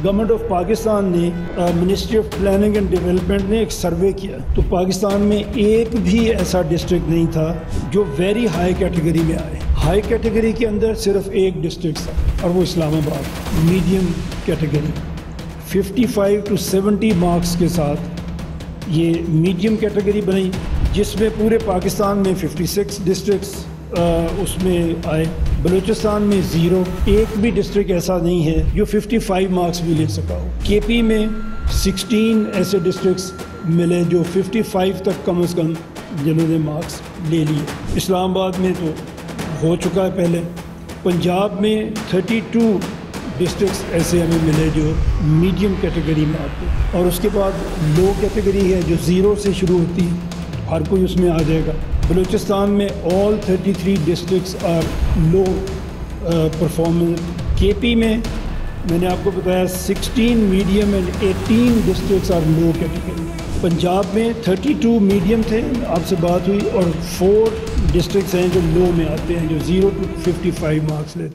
Government of Pakistan نے ministry of planning and development نے ایک سروے کیا تو پاکستان میں ایک بھی ایسا ڈسٹرکٹ نہیں تھا جو ویری ہائی کیٹیگری میں آئے. ہائی کیٹیگری کے اندر صرف ایک ڈسٹرکٹ تھا اور وہ اسلام آباد. میڈیم کیٹیگری 55 to 70 مارکس کے ساتھ یہ میڈیم کیٹیگری بنی جس میں پورے پاکستان میں 56 ڈسٹرکٹس اس میں آئے. بلوچستان میں 0، ایک بھی ڈسٹرکٹ ایسا نہیں ہے جو 55 مارکس بھی لے سکا ہو. کے پی میں 16 ایسے ڈسٹرکٹس ملے جو 55 تک کم از کم جنہوں نے مارکس لے لیے. اسلام آباد میں تو ہو چکا ہے پہلے. پنجاب میں 32 ڈسٹرکٹس ایسے ہمیں ملے جو میڈیم کیٹیگری میں آتے ہیں، اور اس کے بعد لو کیٹیگری ہے جو 0 سے شروع ہوتی ہے، ہر کوئی اس میں آ جائے گا. بلوچستان میں all 33 districts are low performance. K P میں نے آپ کو بتایا 16 medium and 18 districts are low category. Punjab میں 32 میڈیم تھے، آپ سے بات ہوئی، اور 4 ڈسٹرکٹس ہیں جو لو میں آتے ہیں جو 0 to 55 مارکس لیتے ہیں.